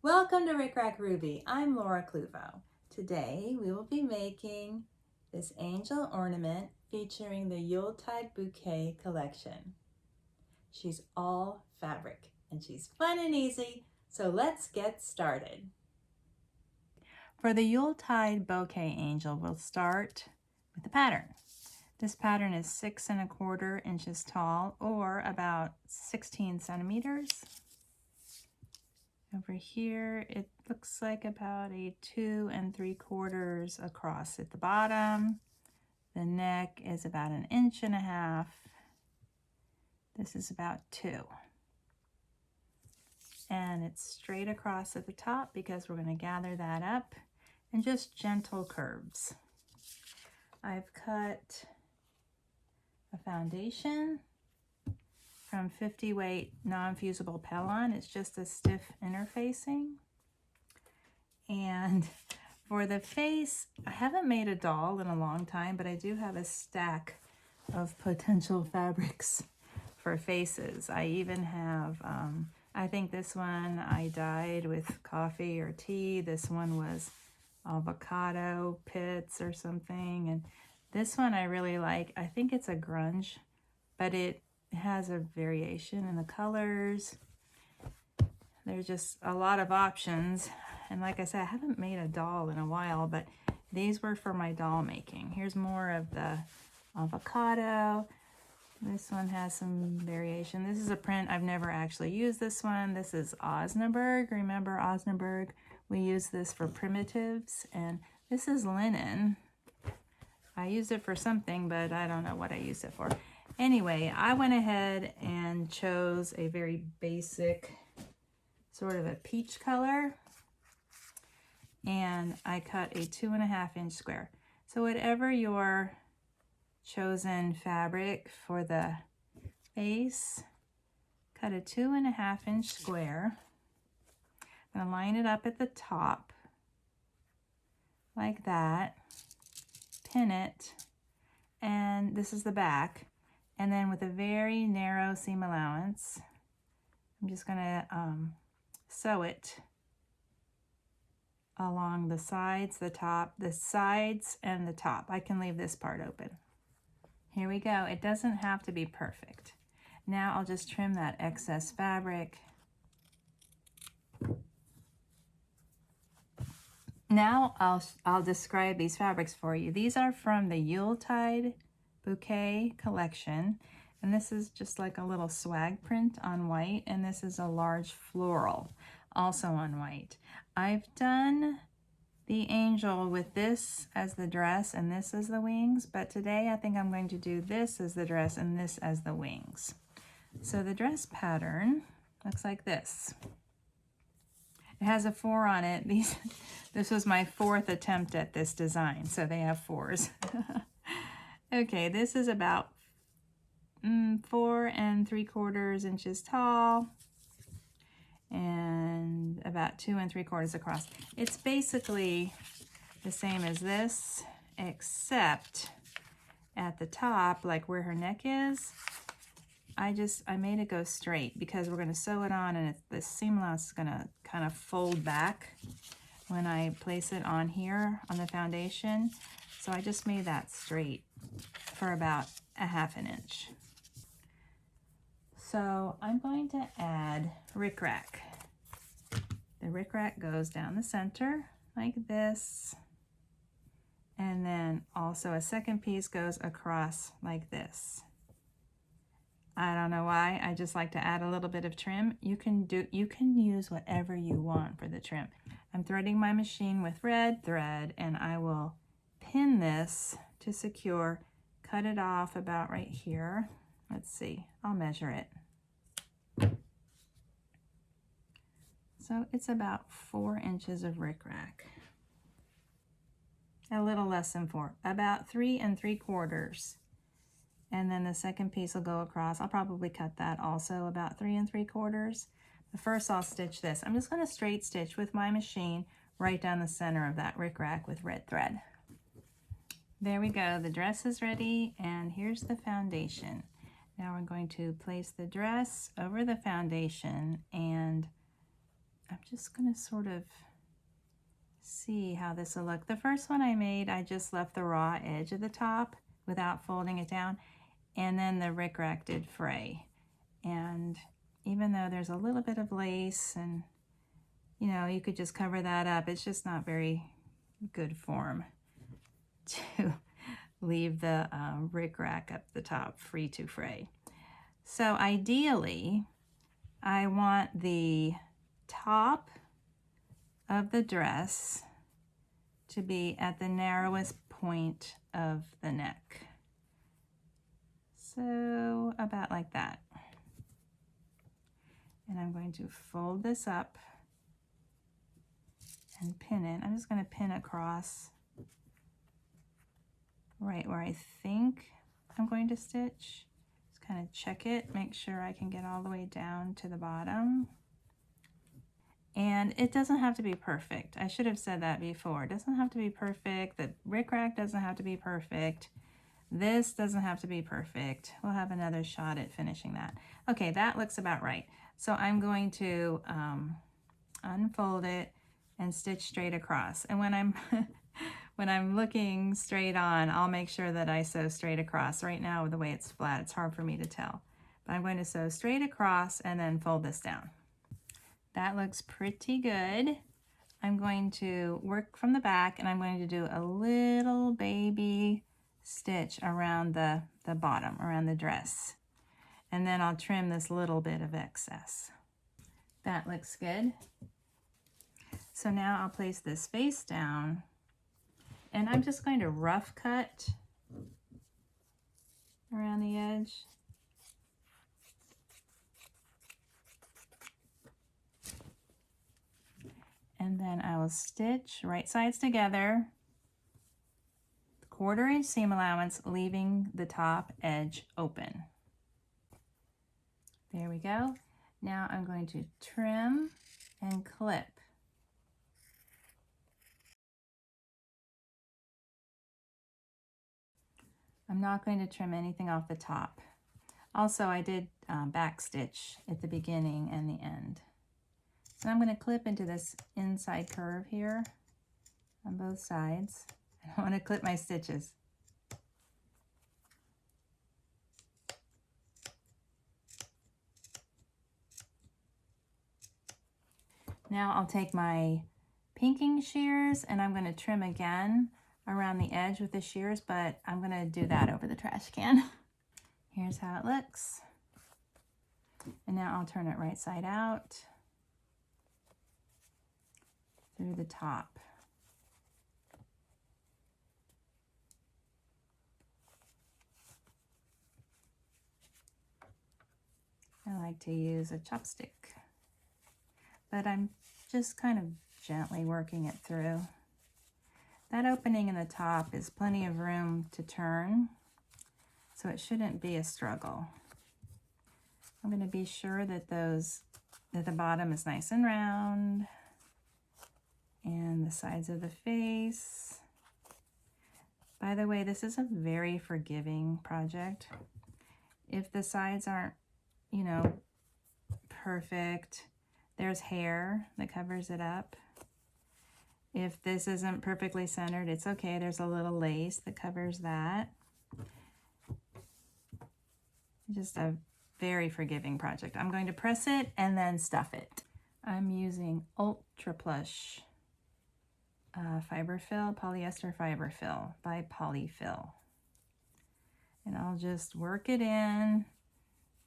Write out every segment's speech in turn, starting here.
Welcome to Rickrack Ruby. I'm Laura Cluvo. Today we will be making this angel ornament featuring the Yuletide Bouquet collection. She's all fabric and she's fun and easy, so let's get started. For the Yuletide Bouquet angel, we'll start with the pattern. This pattern is 6 1/4 inches tall, or about 16 centimeters. Over here, it looks like about a 2 3/4 across at the bottom. The neck is about 1.5 inches. This is about 2. And it's straight across at the top because we're going to gather that up and just gentle curves. I've cut a foundation from 50 weight non-fusible Pellon. It's just a stiff interfacing. And for the face, I haven't made a doll in a long time, but I do have a stack of potential fabrics for faces. I even have, I think this one I dyed with coffee or tea. This one was avocado pits or something. And this one I really like. I think it's a grunge, but it has a variation in the colors. There's just a lot of options. And like I said, I haven't made a doll in a while, but these were for my doll making. Here's more of the avocado. This one has some variation. This is a print. I've never actually used this one. This is Osnaburg. Remember Osnaburg? We use this for primitives. And this is linen. I used it for something, but I don't know what I used it for. Anyway, I went ahead and chose a very basic sort of a peach color, and I cut a 2 1/2 inch square. So whatever your chosen fabric for the face, cut a 2 1/2 inch square. I'm gonna line it up at the top like that, pin it, and this is the back. And then with a very narrow seam allowance, I'm just gonna sew it along the sides, the top, the sides and the top. I can leave this part open. Here we go. It doesn't have to be perfect. Now I'll just trim that excess fabric. Now I'll describe these fabrics for you. These are from the Yuletide Bouquet collection, and this is just like a little swag print on white, and this is a large floral also on white. I've done the angel with this as the dress and this as the wings, but today I think I'm going to do this as the dress and this as the wings. So the dress pattern looks like this. It has a 4 on it. This was my 4th attempt at this design, so they have 4s. Okay, this is about 4 3/4 inches tall and about 2 3/4 across. It's basically the same as this, except at the top, like where her neck is, I made it go straight because we're going to sew it on, and the seam allowance is going to kind of fold back when I place it on here on the foundation. So I just made that straight for about 1/2 inch. So I'm going to add Rickrack. The Rickrack goes down the center like this, and then also a second piece goes across like this. I don't know why, I just like to add a little bit of trim. You can use whatever you want for the trim. I'm threading my machine with red thread, and I will pin this to secure, cut it off about right here. Let's see, I'll measure it. So it's about 4 inches of Rickrack. A little less than 4, about 3 3/4. And then the second piece will go across. I'll probably cut that also about 3 3/4. But first I'll stitch this. I'm just going to straight stitch with my machine right down the center of that Rickrack with red thread. There we go. The dress is ready, and here's the foundation. Now we're going to place the dress over the foundation and I'm just gonna sort of see how this will look. The first one I made, I just left the raw edge at the top without folding it down, and then the Rickrack did fray. And even though there's a little bit of lace and, you know, you could just cover that up, it's just not very good form to leave the Rickrack up the top free to fray. So ideally, I want the top of the dress to be at the narrowest point of the neck. So about like that. And I'm going to fold this up and pin it. I'm just going to pin across right where I think I'm going to stitch. Just kind of check it, make sure I can get all the way down to the bottom. And it doesn't have to be perfect. I should have said that before. It doesn't have to be perfect. The Rickrack doesn't have to be perfect. This doesn't have to be perfect. We'll have another shot at finishing that. Okay, that looks about right. So I'm going to unfold it and stitch straight across. And when I'm when I'm looking straight on, I'll make sure that I sew straight across. Right now, the way it's flat, it's hard for me to tell. But I'm going to sew straight across and then fold this down. That looks pretty good. I'm going to work from the back, and I'm going to do a little baby stitch around the bottom, around the dress. And then I'll trim this little bit of excess. That looks good. So now I'll place this face down, and I'm just going to rough cut around the edge. And then I will stitch right sides together, 1/4 inch seam allowance, leaving the top edge open. There we go. Now I'm going to trim and clip. I'm not going to trim anything off the top. Also, I did back stitch at the beginning and the end. So I'm going to clip into this inside curve here on both sides. I want to clip my stitches. Now I'll take my pinking shears and I'm going to trim again around the edge with the shears, but I'm going to do that over the trash can. Here's how it looks. And now I'll turn it right side out through the top. I like to use a chopstick, but I'm just kind of gently working it through. That opening in the top is plenty of room to turn, so it shouldn't be a struggle. I'm going to be sure that the bottom is nice and round, and the sides of the face. By the way, this is a very forgiving project. If the sides aren't, you know, perfect, there's hair that covers it up. If this isn't perfectly centered, it's okay. There's a little lace that covers that. Just a very forgiving project. I'm going to press it and then stuff it. I'm using Ultra Plush fiber fill, polyester fiber fill by Polyfill. And I'll just work it in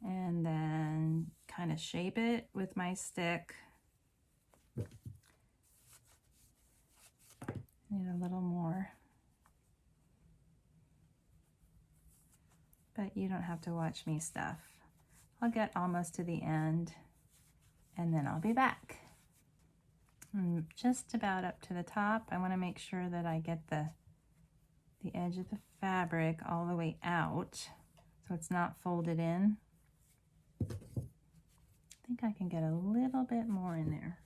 and then kind of shape it with my stick. Need a little more. But you don't have to watch me stuff. I'll get almost to the end and then I'll be back. I'm just about up to the top. I want to make sure that I get the edge of the fabric all the way out so it's not folded in. I think I can get a little bit more in there.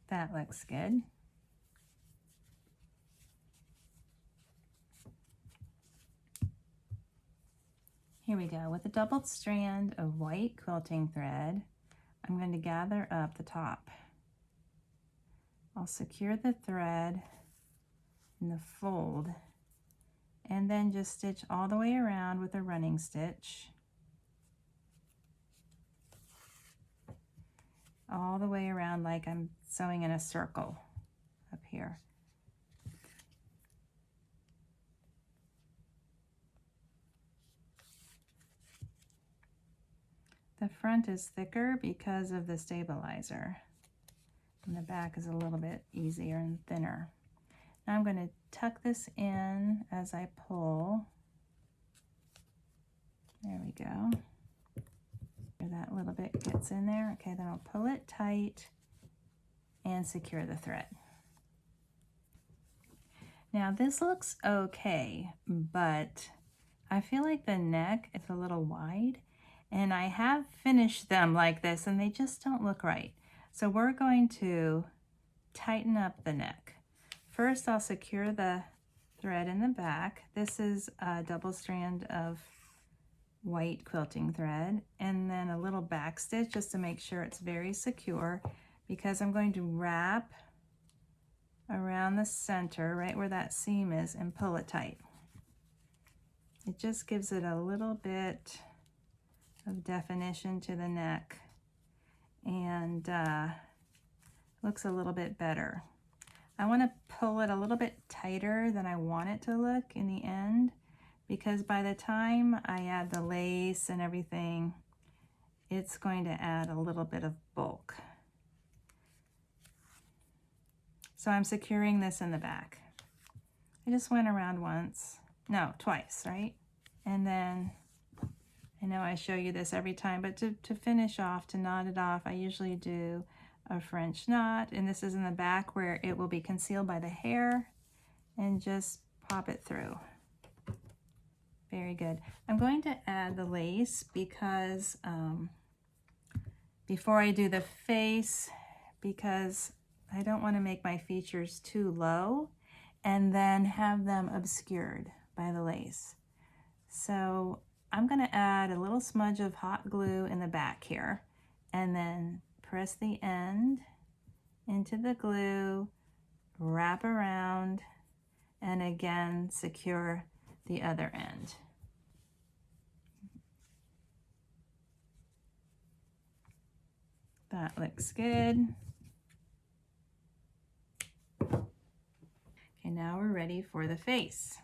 That looks good. Here we go. With a doubled strand of white quilting thread, I'm going to gather up the top. I'll secure the thread in the fold and then just stitch all the way around with a running stitch. All the way around like I'm sewing in a circle up here. The front is thicker because of the stabilizer, and the back is a little bit easier and thinner. Now I'm going to tuck this in as I pull. There we go. That little bit gets in there. Okay, then I'll pull it tight and secure the thread. Now this looks okay, but I feel like the neck is a little wide, and I have finished them like this and they just don't look right. So we're going to tighten up the neck. First, I'll secure the thread in the back. This is a double strand of white quilting thread, and then a little back stitch just to make sure it's very secure, because I'm going to wrap around the center right where that seam is and pull it tight. It just gives it a little bit of definition to the neck and looks a little bit better. I want to pull it a little bit tighter than I want it to look in the end, because by the time I add the lace and everything, it's going to add a little bit of bulk. So I'm securing this in the back. I just went around once, no, twice, right? And then, I know I show you this every time, but to finish off, to knot it off, I usually do a French knot, and this is in the back where it will be concealed by the hair, and just pop it through. Very good. I'm going to add the lace because before I do the face, because I don't want to make my features too low and then have them obscured by the lace. So I'm going to add a little smudge of hot glue in the back here, and then press the end into the glue, wrap around, and again secure the other end. That looks good. Okay, now we're ready for the face.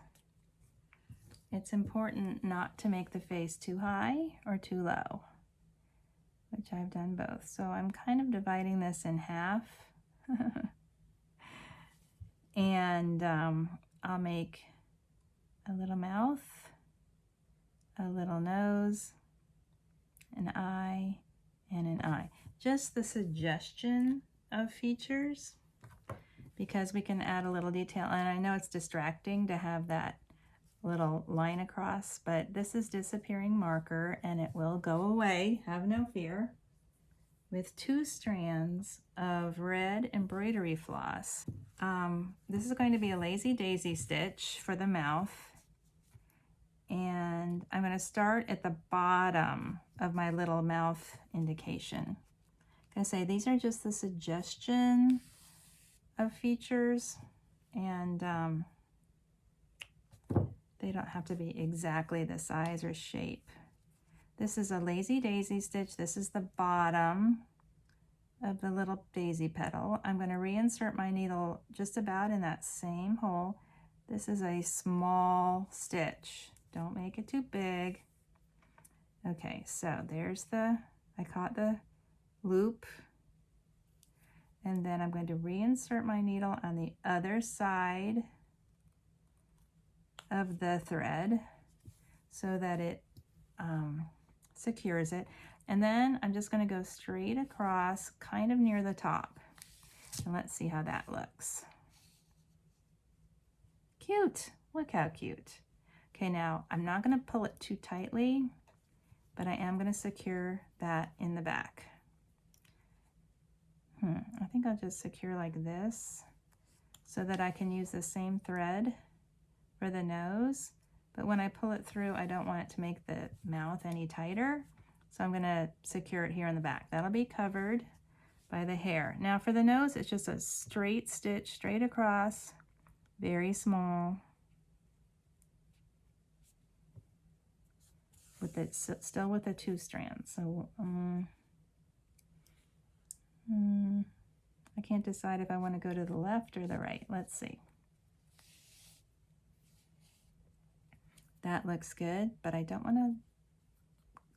It's important not to make the face too high or too low, which I've done both. So I'm kind of dividing this in half. And I'll make a little mouth, a little nose, an eye, and an eye. Just the suggestion of features, because we can add a little detail. And I know it's distracting to have that little line across, but this is disappearing marker and it will go away, have no fear, with 2 strands of red embroidery floss. This is going to be a lazy daisy stitch for the mouth, and I'm going to start at the bottom of my little mouth indication. Like I say, these are just the suggestion of features, and they don't have to be exactly the size or shape. This is a lazy daisy stitch. This is the bottom of the little daisy petal. I'm going to reinsert my needle just about in that same hole. This is a small stitch. Don't make it too big. Okay, so there's I caught the loop, and then I'm going to reinsert my needle on the other side of the thread so that it secures it. And then I'm just going to go straight across, kind of near the top. And let's see how that looks. Cute. Look how cute. Okay, now I'm not going to pull it too tightly, but I am going to secure that in the back. I think I'll just secure like this so that I can use the same thread for the nose, but when I pull it through, I don't want it to make the mouth any tighter. So I'm going to secure it here in the back. That'll be covered by the hair. Now for the nose, it's just a straight stitch, straight across, very small, with it still with the 2 strands. So I can't decide if I want to go to the left or the right. Let's see. That looks good, but I don't want to,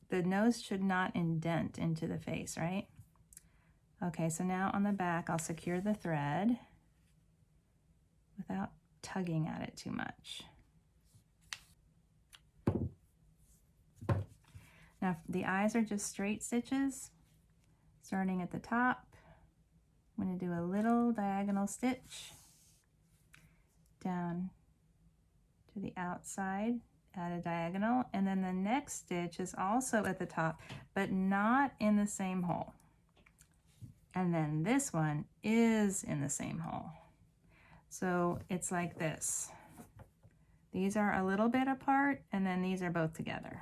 the nose should not indent into the face, right? Okay, so now on the back, I'll secure the thread without tugging at it too much. Now the eyes are just straight stitches, starting at the top. I'm going to do a little diagonal stitch down to the outside, add a diagonal, and then the next stitch is also at the top, but not in the same hole. And then this one is in the same hole. So it's like this. These are a little bit apart, and then these are both together.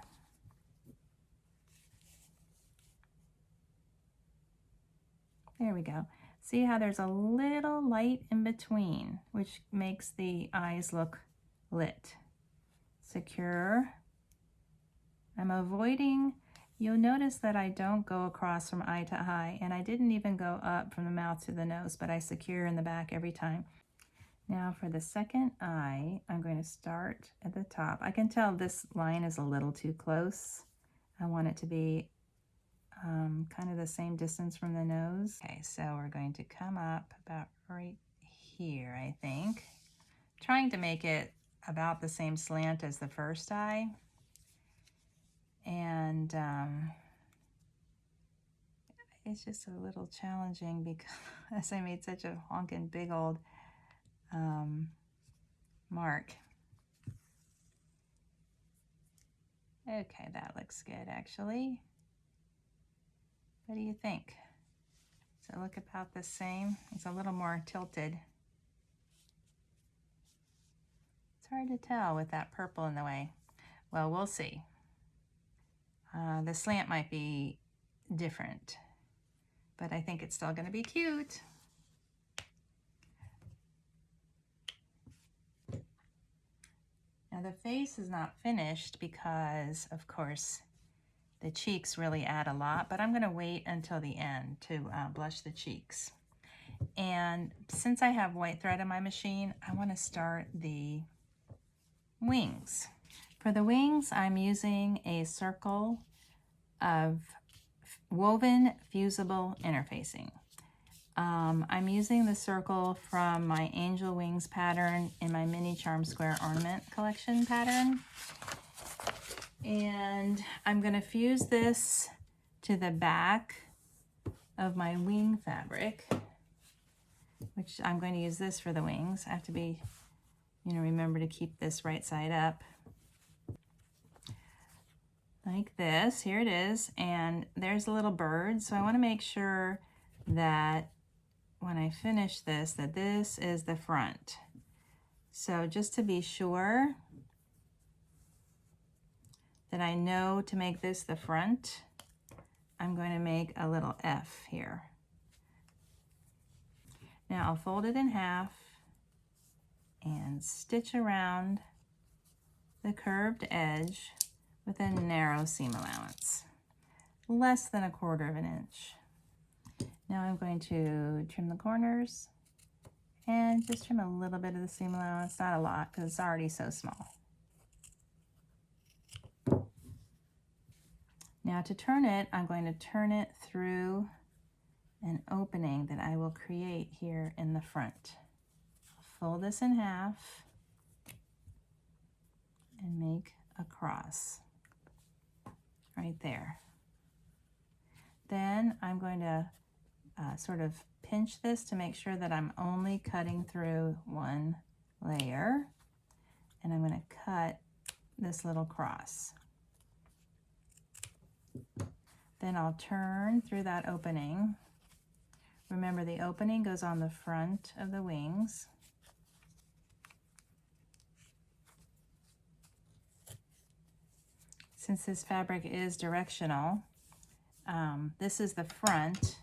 There we go. See how there's a little light in between, which makes the eyes look lit. Secure. I'm avoiding, you'll notice that I don't go across from eye to eye, and I didn't even go up from the mouth to the nose, but I secure in the back every time. Now for the second eye, I'm going to start at the top. I can tell this line is a little too close. I want it to be kind of the same distance from the nose. Okay, so we're going to come up about right here, I think. Trying to make it about the same slant as the first eye. And it's just a little challenging because I made such a honkin' big old mark. Okay, that looks good actually. What do you think? Does it look about the same? It's a little more tilted. It's hard to tell with that purple in the way. Well, we'll see. The slant might be different, but I think it's still going to be cute. Now the face is not finished because, of course, the cheeks really add a lot, but I'm going to wait until the end to blush the cheeks. And since I have white thread in my machine, I want to start the wings. For the wings, I'm using a circle of woven fusible interfacing. I'm using the circle from my Angel Wings pattern in my Mini Charm Square Ornament collection pattern. And I'm going to fuse this to the back of my wing fabric, which I'm going to use this for the wings. I have to be, remember to keep this right side up. Like this, here it is, and there's a little bird. So I want to make sure that when I finish this, that this is the front. So just to be sure that I know to make this the front, I'm going to make a little F here. Now I'll fold it in half and stitch around the curved edge with a narrow seam allowance, less than 1/4 of an inch. Now I'm going to trim the corners and just trim a little bit of the seam allowance, not a lot because it's already so small. Now to turn it, I'm going to turn it through an opening that I will create here in the front. Fold this in half and make a cross right there. Then I'm going to sort of pinch this to make sure that I'm only cutting through one layer, and I'm going to cut this little cross. Then I'll turn through that opening. Remember, the opening goes on the front of the wings. since this fabric is directional, this is the front,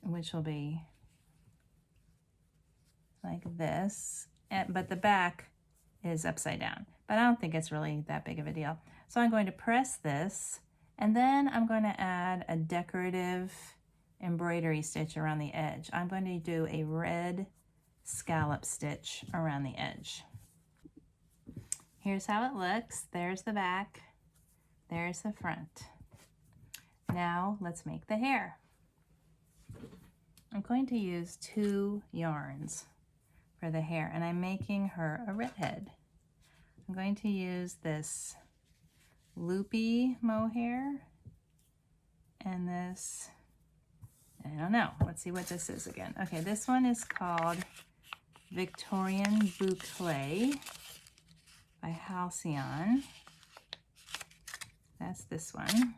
which will be like this, but the back is upside down. But I don't think it's really that big of a deal. So I'm going to press this, and then I'm going to add a decorative embroidery stitch around the edge. I'm going to do a red scallop stitch around the edge. Here's how it looks. There's the back, there's the front. Now let's make the hair. I'm going to use 2 yarns for the hair, and I'm making her a redhead. I'm going to use this loopy mohair and this, I don't know, let's see what this is again. Okay, this one is called Victorian Bouquet by Halcyon. That's this one.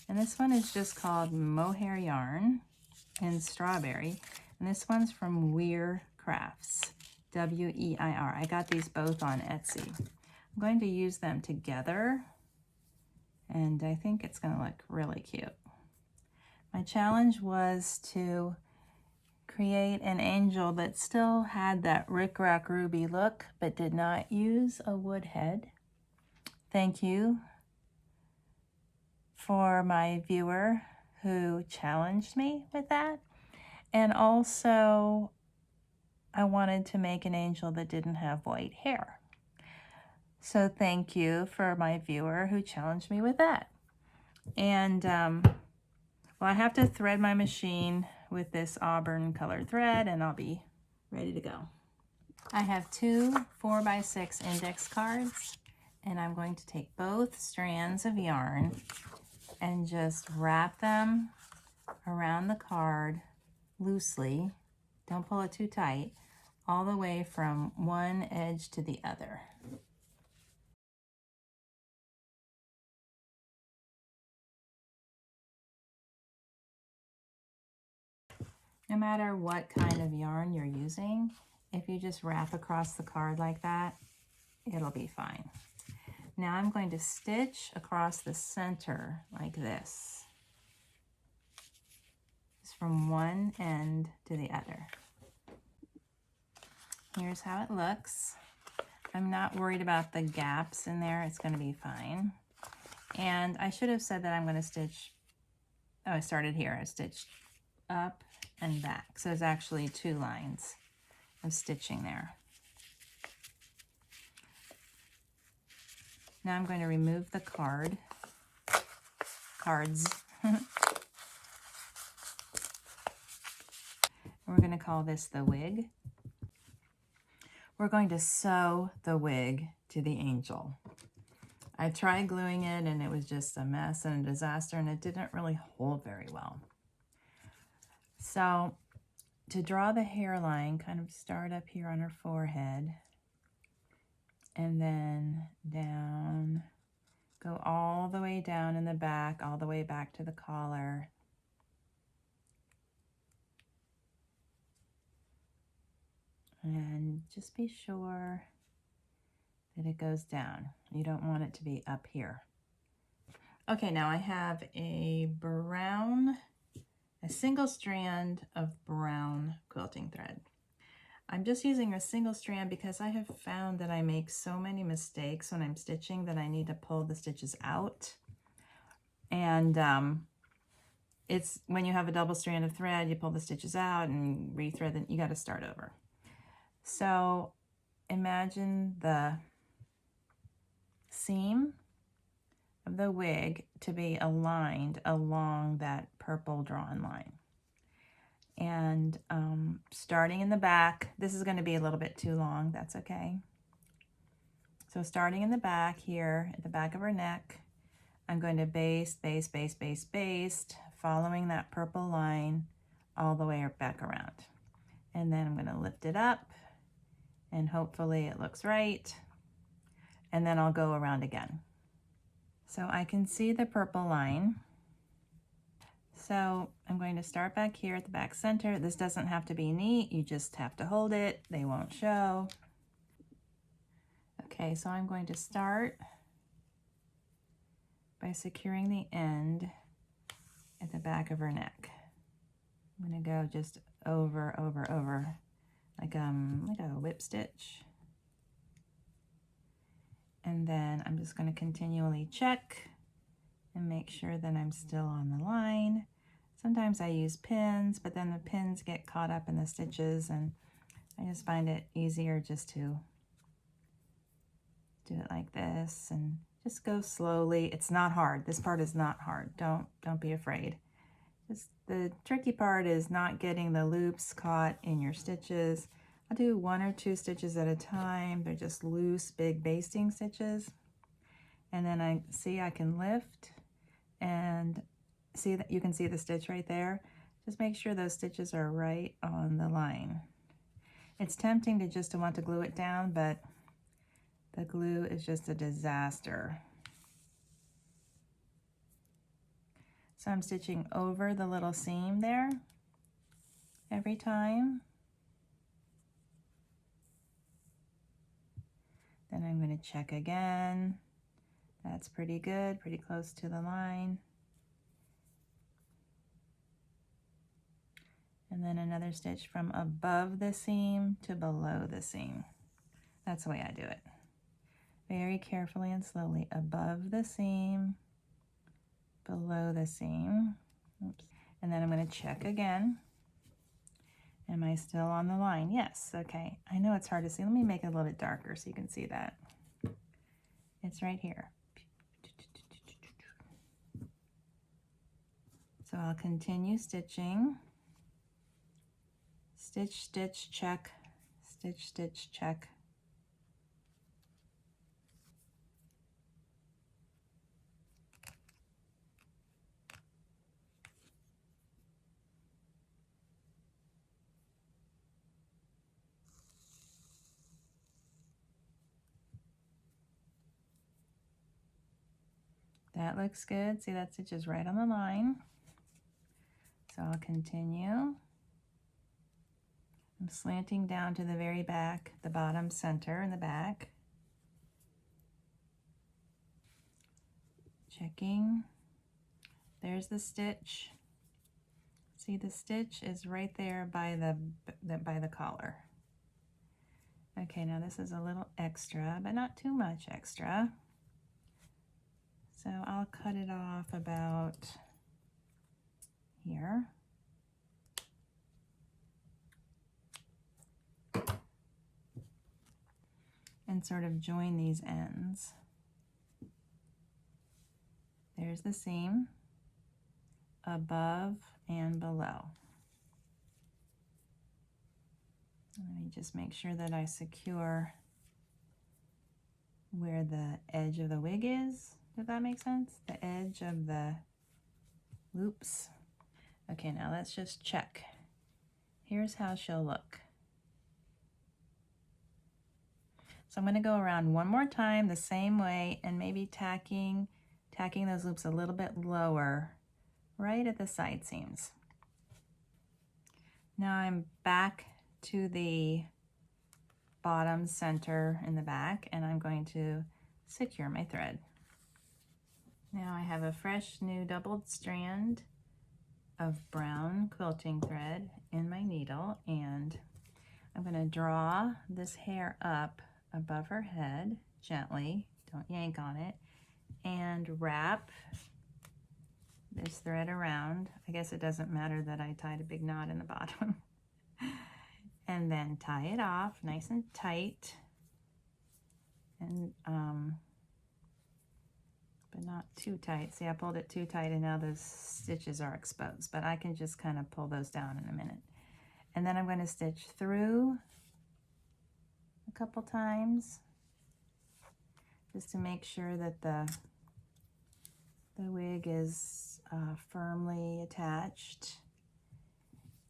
And this one is just called Mohair yarn in strawberry. And this one's from Weir Crafts, W-E-I-R. I got these both on Etsy. I'm going to use them together, and I think it's going to look really cute. My challenge was to create an angel that still had that Rickrack ruby look, but did not use a wood head. Thank you for my viewer who challenged me with that. And also, I wanted to make an angel that didn't have white hair. So thank you for my viewer who challenged me with that. And well, I have to thread my machine with this auburn colored thread, and I'll be ready to go. I have 2 4x6 index cards, and I'm going to take both strands of yarn and just wrap them around the card loosely. Don't pull it too tight, all the way from one edge to the other. No matter what kind of yarn you're using, if you just wrap across the card like that, it'll be fine. Now I'm going to stitch across the center like this. Just from one end to the other. Here's how it looks. I'm not worried about the gaps in there. It's going to be fine. And I should have said that I'm going to stitch, oh, I started here. I stitched up and back. So it's actually 2 lines of stitching there. Now I'm going to remove the cards. We're going to call this the wig. We're going to sew the wig to the angel. I tried gluing it, and it was just a mess and a disaster, and it didn't really hold very well. So to draw the hairline, kind of start up here on her forehead, and then down, go all the way down in the back, all the way back to the collar. And just be sure that it goes down. You don't want it to be up here. Okay, now I have a single strand of brown quilting thread. I'm just using a single strand because I have found that I make so many mistakes when I'm stitching that I need to pull the stitches out. And it's when you have a double strand of thread, you pull the stitches out and rethread, then you got to start over. So imagine the seam of the wig to be aligned along that purple drawn line. And starting in the back, this is going to be a little bit too long, that's okay. So starting in the back here, at the back of her neck, I'm going to baste, following that purple line all the way back around. And then I'm going to lift it up, and hopefully it looks right. And then I'll go around again. So I can see the purple line. So I'm going to start back here at the back center. This doesn't have to be neat, you just have to hold it, they won't show. Okay, so I'm going to start by securing the end at the back of her neck. I'm going to go just over, like a whip stitch. And then I'm just going to continually check and make sure that I'm still on the line. Sometimes I use pins, but then the pins get caught up in the stitches, and I just find it easier just to do it like this and just go slowly. It's not hard. This part is not hard. Don't be afraid. Just the tricky part is not getting the loops caught in your stitches. I'll do 1 or 2 stitches at a time. They're just loose, big basting stitches. And then I can lift and see that you can see the stitch right there. Just make sure those stitches are right on the line. It's tempting to just want to glue it down, but the glue is just a disaster. So I'm stitching over the little seam there every time. Then I'm going to check again. That's pretty good, pretty close to the line. And then another stitch from above the seam to below the seam. That's the way I do it. Very carefully and slowly, above the seam, below the seam. Oops. And then I'm going to check again. Am I still on the line? Yes. Okay. I know it's hard to see. Let me make it a little bit darker so you can see that. It's right here. So I'll continue stitching. Stitch, stitch, check. Stitch, stitch, check. That looks good. See, that stitch is right on the line. So I'll continue. I'm slanting down to the very back, the bottom center in the back. Checking. There's the stitch. See, the stitch is right there by the collar. Okay, now this is a little extra, but not too much extra. So I'll cut it off about here. And sort of join these ends. There's the seam, above and below. Let me just make sure that I secure where the edge of the wig is. Does that make sense? The edge of the loops. Okay, now let's just check. Here's how she'll look. So I'm going to go around one more time the same way and maybe tacking those loops a little bit lower right at the side seams. Now I'm back to the bottom center in the back, and I'm going to secure my thread. Now I have a fresh new doubled strand of brown quilting thread in my needle, and I'm going to draw this hair up above her head gently, don't yank on it, and wrap this thread around. I guess it doesn't matter that I tied a big knot in the bottom. And then tie it off nice and tight, and but not too tight. See, I pulled it too tight and now those stitches are exposed, but I can just kind of pull those down in a minute. And then I'm going to stitch through a couple times just to make sure that the wig is firmly attached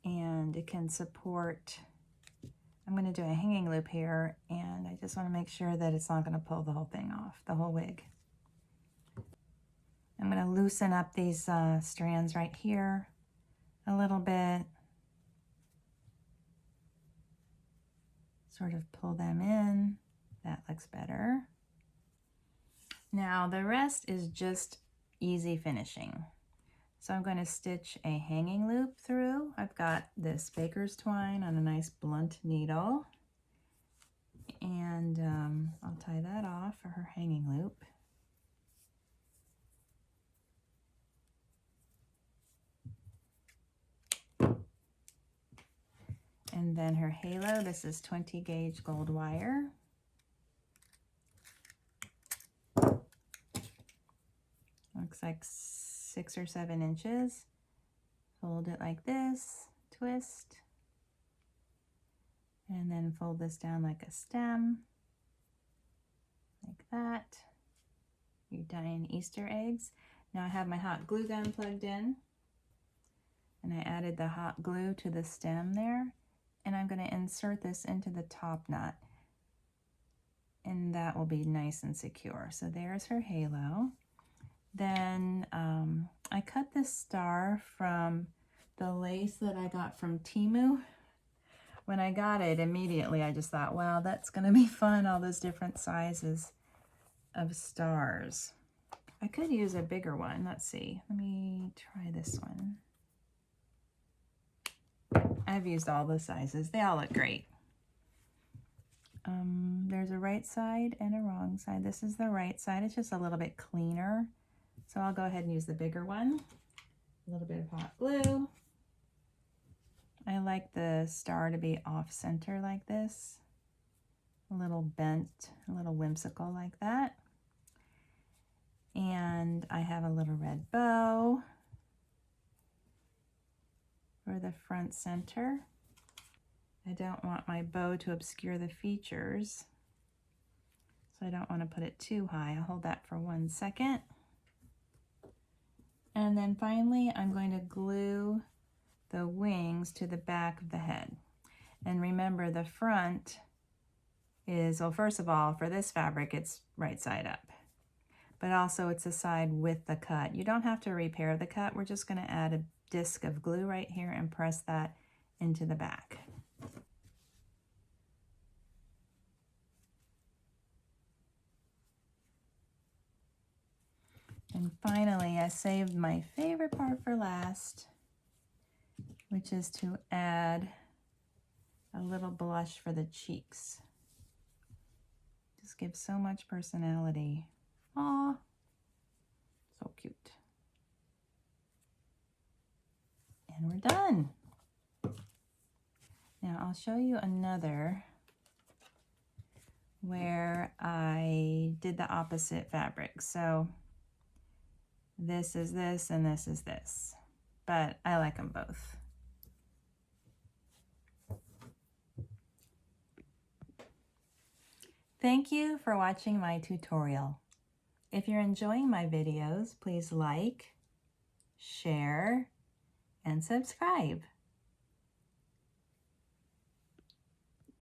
and it can support. I'm going to do a hanging loop here, and I just want to make sure that it's not going to pull the whole thing off, the whole wig. I'm going to loosen up these strands right here a little bit. Sort of pull them in. That looks better. Now the rest is just easy finishing. So I'm going to stitch a hanging loop through. I've got this baker's twine on a nice blunt needle. And I'll tie that off for her hanging loop. And then her halo, this is 20 gauge gold wire. Looks like 6 or 7 inches. Fold it like this, twist, and then fold this down like a stem, like that. You're dyeing Easter eggs. Now I have my hot glue gun plugged in, and I added the hot glue to the stem there, and I'm going to insert this into the top knot, and that will be nice and secure. So there's her halo. Then I cut this star from the lace that I got from Temu. When I got it, immediately I just thought, wow, that's going to be fun, all those different sizes of stars. I could use a bigger one. Let's see. Let me try this one. I've used all the sizes. They all look great. There's a right side and a wrong side. This is the right side. It's just a little bit cleaner. So I'll go ahead and use the bigger one. A little bit of hot glue. I like the star to be off center like this. A little bent, a little whimsical like that. And I have a little red bow for the front center. I don't want my bow to obscure the features, so I don't want to put it too high. I'll hold that for 1 second. And then finally, I'm going to glue the wings to the back of the head. And remember, the front is, well, first of all, for this fabric, it's right side up. But also it's the side with the cut. You don't have to repair the cut. We're just going to add a disc of glue right here and press that into the back. And finally, I saved my favorite part for last, which is to add a little blush for the cheeks. Just gives so much personality. Aw, so cute. And we're done. Now I'll show you another where I did the opposite fabric. So this is this and this is this, but I like them both. Thank you for watching my tutorial. If you're enjoying my videos, please like, share, and subscribe.